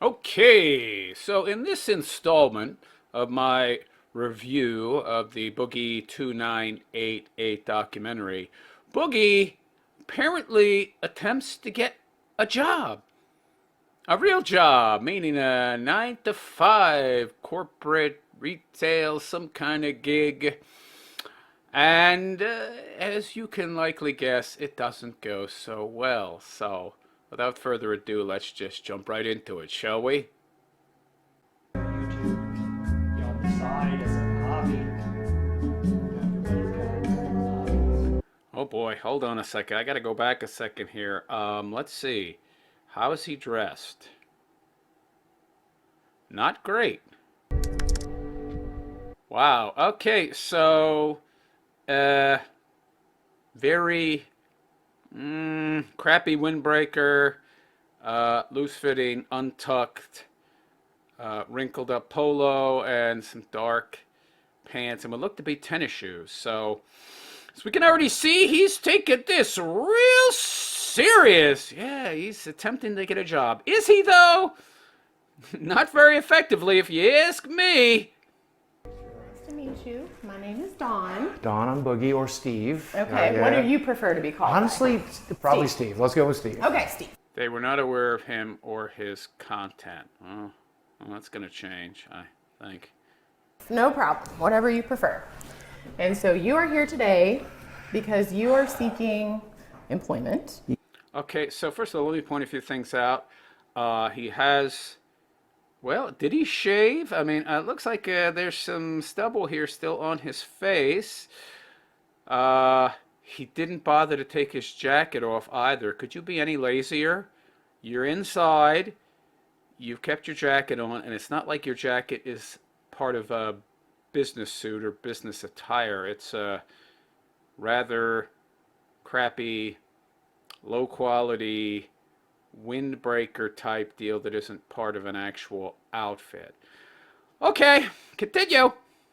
Okay, so in this installment of my review of the Boogie2988 documentary, Boogie apparently attempts to get a job. A real job, meaning a 9 to 5 corporate retail, some kind of gig. And as you can likely guess, it doesn't go so well. So without further ado, let's just jump right into it, shall we? YouTube, on the side as a hobby. Oh boy, hold on a second. I gotta go back a second here. Let's see. How is he dressed? Not great. Wow. Okay, so very crappy windbreaker, loose-fitting, untucked, wrinkled up polo, and some dark pants, and what look to be tennis shoes. So, as we can already see, he's taking this real serious. Yeah, he's attempting to get a job. Is he, though? Not very effectively, if you ask me. Nice to meet you. My name is Dawn. Dawn, I'm Boogie, or Steve. Okay, Yeah. what do you prefer to be called? Honestly, probably Steve. Let's go with Steve. Okay, Steve. They were not aware of him or his content. Well, that's going to change, I think. No problem. Whatever you prefer. And so you are here today because you are seeking employment. Okay, so first of all, let me point a few things out. He has... Well, did he shave? I mean, it looks like there's some stubble here still on his face. He didn't bother to take his jacket off either. Could you be any lazier? You're inside. You've kept your jacket on, and it's not like your jacket is part of a business suit or business attire. It's a rather crappy, low-quality windbreaker type deal that isn't part of an actual outfit. Okay, continue.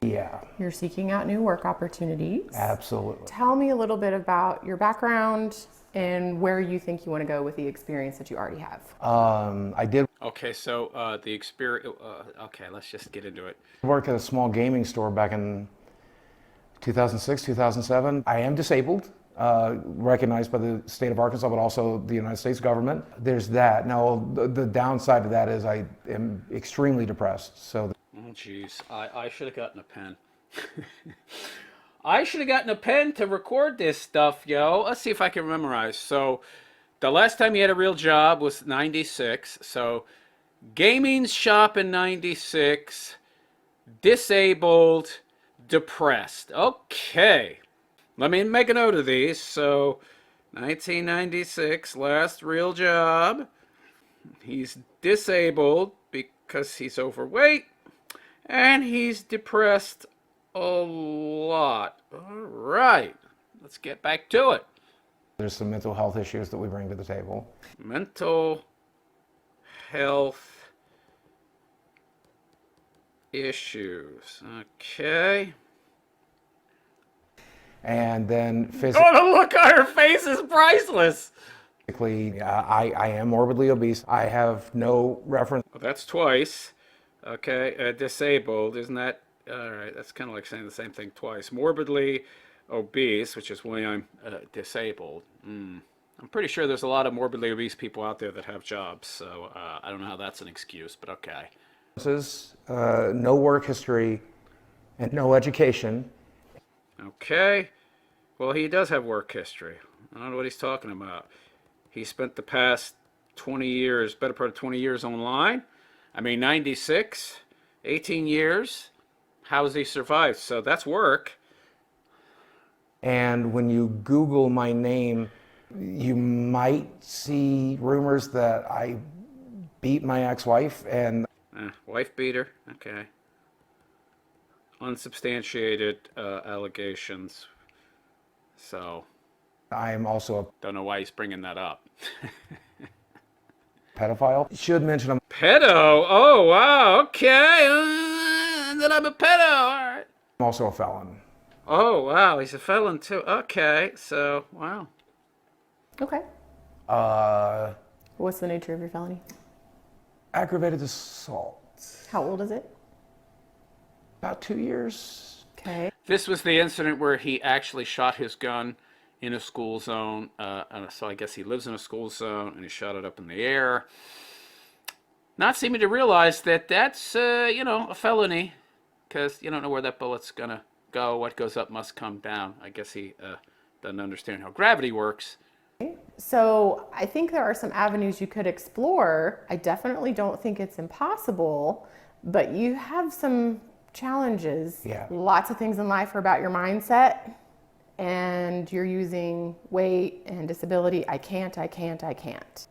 Yeah, You're seeking out new work opportunities. absolutely. Tell me a little bit about your background and where you think you want to go with the experience that you already have. I did Okay, so the experience... okay, let's just get into it. work at a small gaming store back in 2006, 2007. I am disabled, recognized by the state of Arkansas, but also the United States government. There's that. Now, the downside of that is I am extremely depressed. So, Oh, jeez. I should have gotten a pen. I should have gotten a pen to record this stuff, yo. Let's see if I can memorize. So, the last time he had a real job was 96. So, gaming shop in 96, disabled, depressed. Okay. Let me make a note of these. So, 1996, last real job. He's disabled because he's overweight. And he's depressed a lot. All right. Let's get back to it. there's some mental health issues that we bring to the table. Mental health issues. Okay. And then Oh, the look on her face is priceless. physically, I am morbidly obese. I have no reference. Well, that's twice. Okay, disabled, isn't that? All right, that's kind of like saying the same thing twice. Morbidly obese, which is why I'm disabled. I'm pretty sure there's a lot of morbidly obese people out there that have jobs, so I don't know how that's an excuse, but okay. No work history, and no education. Okay, well, he does have work history. I don't know what he's talking about. He spent the past 20 years, better part of 20 years online. I mean, 96, 18 years. How has he survived? So that's work. And when you Google my name, you might see rumors that I beat my ex-wife, and Wife beater. Okay. Unsubstantiated allegations. So, I am also don't know why he's bringing that up. a pedophile. Should mention I'm Pedo? Oh, wow. Okay. And then I'm a pedo. All right. also a felon. Oh, wow. He's a felon, too. Okay. So, wow. Okay. What's the nature of your felony? Aggravated assault. How old is it? About 2 years. Okay. This was the incident where he actually shot his gun in a school zone. And so I guess he lives in a school zone, and he shot it up in the air. Not seeming to realize that that's, a felony, because you don't know where that bullet's going to go. What goes up must come down. I guess he doesn't understand how gravity works. So I think there are some avenues you could explore. I definitely don't think it's impossible, but you have some challenges. Yeah. Lots of things in life are about your mindset, and you're using weight and disability. I can't.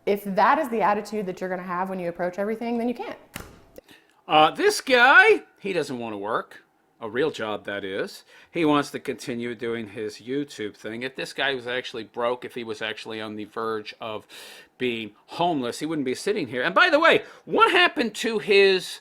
If that is the attitude that you're going to have when you approach everything, then you can't. This guy, he doesn't want to work. A real job, that is. He wants to continue doing his YouTube thing. If this guy was actually broke, if he was actually on the verge of being homeless, he wouldn't be sitting here. And by the way, what happened to his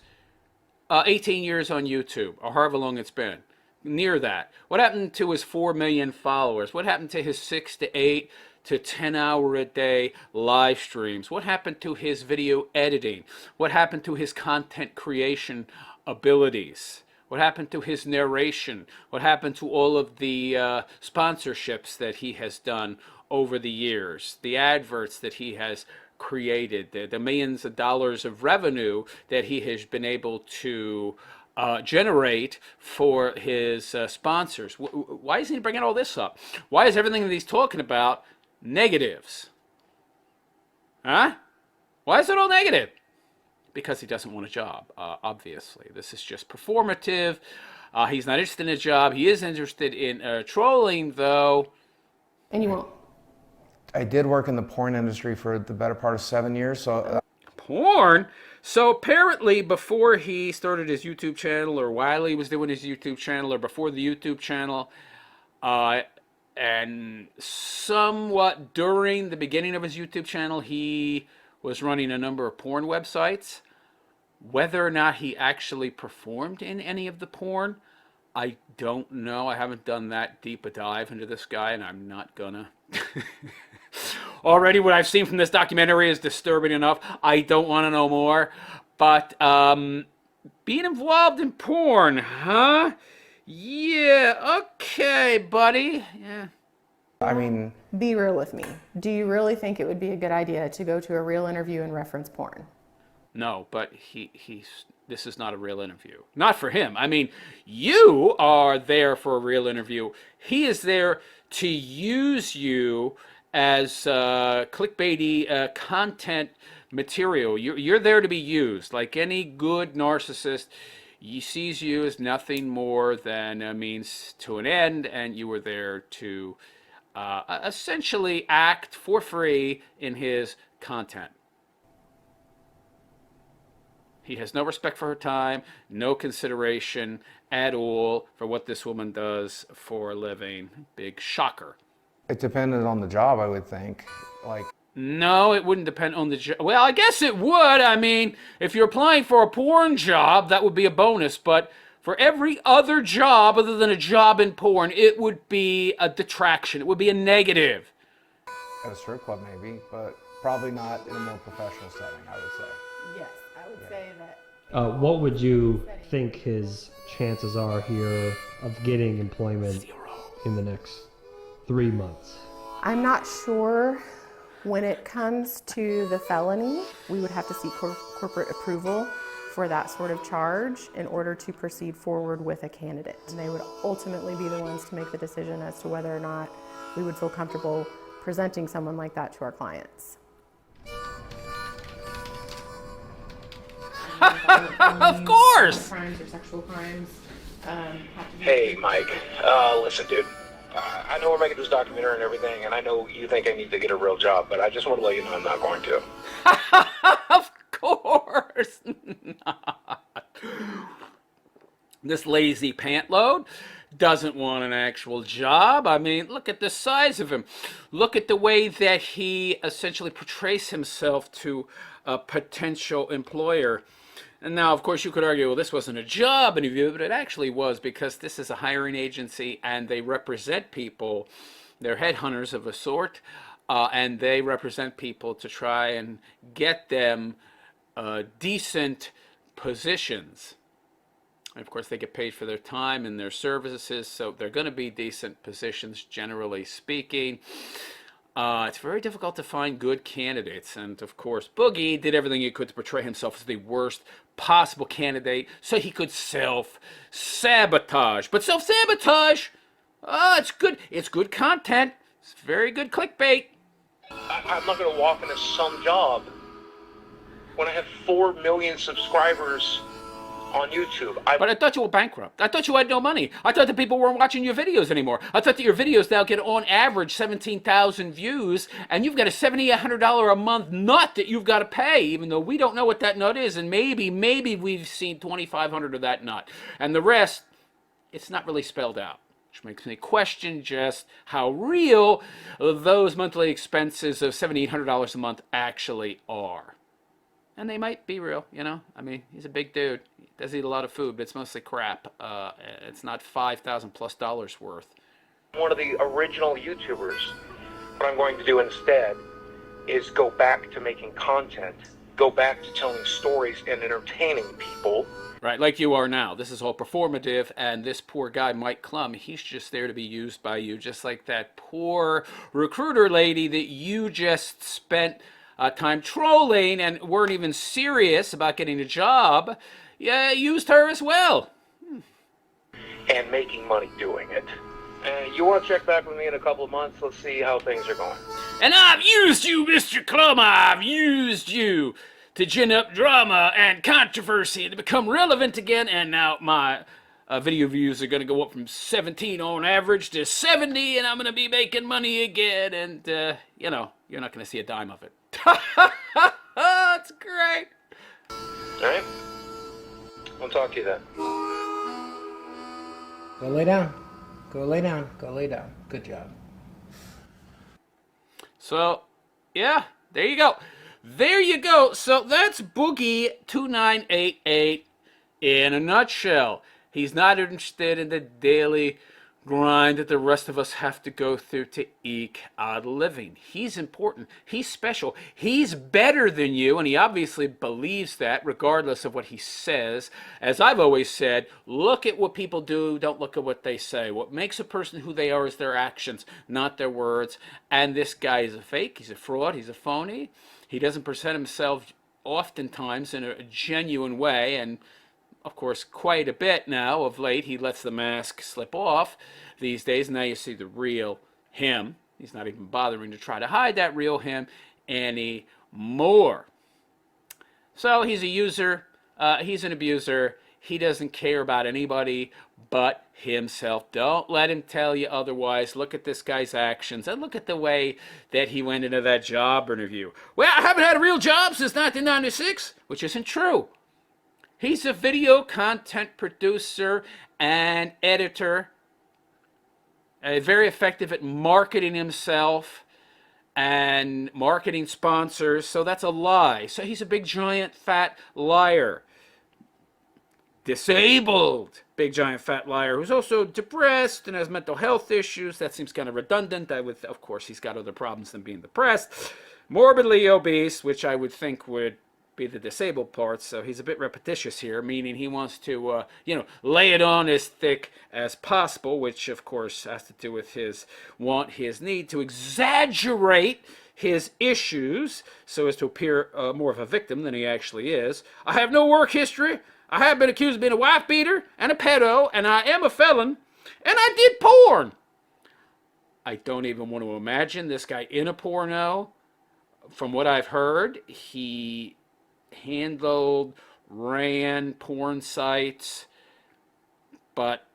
18 years on YouTube, or however long it's been? Near that. What happened to his 4 million followers? What happened to his 6 to 8 to 10 hour a day live streams? What happened to his video editing? What happened to his content creation abilities? What happened to his narration? What happened to all of the sponsorships that he has done over the years? The adverts that he has created? The millions of dollars of revenue that he has been able to generate for his sponsors? Why isn't he bringing all this up? Why is everything that he's talking about negatives? Huh? Why is it all negative? Because he doesn't want a job, obviously. This is just performative. He's not interested in a job. He is interested in trolling, though. And you won't. I did work in the porn industry for the better part of 7 years, so... Porn? So apparently before he started his YouTube channel, or while he was doing his YouTube channel, or before the YouTube channel, and somewhat during the beginning of his YouTube channel, he was running a number of porn websites. Whether or not he actually performed in any of the porn, I don't know. I haven't done that deep a dive into this guy, and I'm not gonna. Already what I've seen from this documentary is disturbing enough. I don't want to know more. But being involved in porn, huh? Yeah, okay, buddy. Yeah. I mean... Be real with me. Do you really think it would be a good idea to go to a real interview and reference porn? No, but this is not a real interview. Not for him. I mean, you are there for a real interview. He is there to use you as clickbaity content material. You're there to be used. Like any good narcissist, he sees you as nothing more than a means to an end, and you were there to essentially act for free in his content. He has no respect for her time, no consideration at all for what this woman does for a living. Big shocker. It depended on the job, I would think. Like... No, it wouldn't depend on the job. Well, I guess it would. I mean, if you're applying for a porn job, that would be a bonus. But for every other job other than a job in porn, it would be a detraction. It would be a negative. At a strip club, maybe, but probably not in a more professional setting, I would say. Yes, I would say that. What would you think his chances are here of getting employment 0 in the next 3 months? I'm not sure. When it comes to the felony, we would have to seek corporate approval for that sort of charge in order to proceed forward with a candidate. And they would ultimately be the ones to make the decision as to whether or not we would feel comfortable presenting someone like that to our clients. Of course! Crimes or sexual crimes have to be... Hey, Mike. Listen, dude. I know we're making this documentary and everything, and I know you think I need to get a real job, but I just want to let you know I'm not going to. Of course not. This lazy pantload doesn't want an actual job. I mean, look at the size of him. Look at the way that he essentially portrays himself to a potential employer. And now, of course, you could argue, well, this wasn't a job interview, but it actually was, because this is a hiring agency and they represent people. They're headhunters of a sort, and they represent people to try and get them decent positions. And of course, they get paid for their time and their services, so they're going to be decent positions, generally speaking. It's very difficult to find good candidates, and of course, Boogie did everything he could to portray himself as the worst possible candidate, so he could self-sabotage. But self-sabotage, it's good. It's good content. It's very good clickbait. I'm not going to walk into some job when I have 4 million subscribers on YouTube. But I thought you were bankrupt. I thought you had no money. I thought that people weren't watching your videos anymore. I thought that your videos now get on average 17,000 views, and you've got a $7,800 a month nut that you've got to pay, even though we don't know what that nut is, and maybe we've seen 2,500 of that nut. And the rest, it's not really spelled out, which makes me question just how real those monthly expenses of $7,800 a month actually are. And they might be real, you know? I mean, he's a big dude. He does eat a lot of food, but it's mostly crap. It's not $5,000+ worth. One of the original YouTubers. What I'm going to do instead is go back to making content, go back to telling stories and entertaining people. Right, like you are now. This is all performative, and this poor guy, Mike Klum, he's just there to be used by you, just like that poor recruiter lady that you just spent time trolling and weren't even serious about getting a job. Yeah, used her as well. And making money doing it. You want to check back with me in a couple of months? Let's see how things are going. And I've used you, Mr. Klum. I've used you to gin up drama and controversy to become relevant again. And now my video views are going to go up from 17 on average to 70, and I'm going to be making money again. And, you know, you're not going to see a dime of it. That's great. All right. I'll talk to you then. Go lay down. Go lay down. Go lay down. Good job. So, yeah, there you go. There you go. So that's Boogie2988 in a nutshell. He's not interested in the daily grind that the rest of us have to go through to eke out a living. He's important. He's special. He's better than you, and he obviously believes that regardless of what he says. As I've always said, look at what people do, don't look at what they say. What makes a person who they are is their actions, not their words. And this guy is a fake. He's a fraud. He's a phony. He doesn't present himself oftentimes in a genuine way, and of course, quite a bit now of late, he lets the mask slip off these days. Now you see the real him. He's not even bothering to try to hide that real him anymore. So he's a user. He's an abuser. He doesn't care about anybody but himself. Don't let him tell you otherwise. Look at this guy's actions and look at the way that he went into that job interview. Well, I haven't had a real job since 1996, which isn't true. He's a video content producer and editor, very effective at marketing himself and marketing sponsors, so that's a lie. So he's a big, giant, fat liar. Disabled, big, giant, fat liar who's also depressed and has mental health issues. That seems kind of redundant. Of course, he's got other problems than being depressed. Morbidly obese, which I would think would be the disabled parts, so he's a bit repetitious here, meaning he wants to, lay it on as thick as possible, which of course has to do with his need to exaggerate his issues so as to appear more of a victim than he actually is. I have no work history. I have been accused of being a wife beater and a pedo, and I am a felon, and I did porn. I don't even want to imagine this guy in a porno. From what I've heard, he ran porn sites, but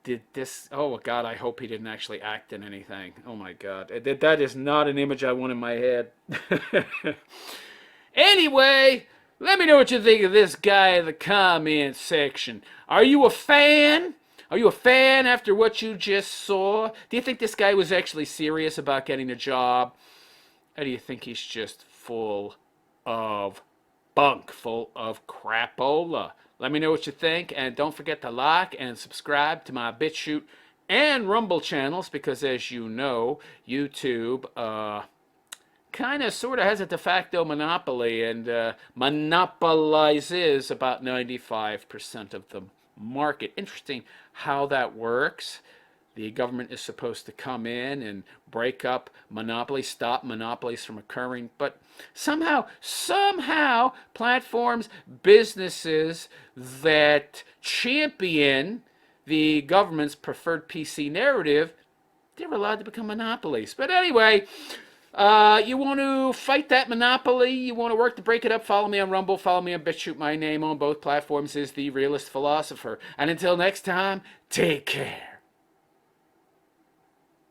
did this, oh God, I hope he didn't actually act in anything. Oh my God, that is not an image I want in my head. Anyway, let me know what you think of this guy in the comment section. Are you a fan? Are you a fan after what you just saw? Do you think this guy was actually serious about getting a job? Or do you think he's just full of bunk, full of crapola? Let me know what you think, and don't forget to like and subscribe to my BitChute and Rumble channels, because as you know, YouTube kind of sort of has a de facto monopoly and monopolizes about 95% of the market. Interesting how that works. The government is supposed to come in and break up monopolies, stop monopolies from occurring, but somehow, platforms, businesses that champion the government's preferred PC narrative, they're allowed to become monopolies. But anyway, you want to fight that monopoly, you want to work to break it up, follow me on Rumble, follow me on BitChute. My name on both platforms is The Realist Philosopher. And until next time, take care.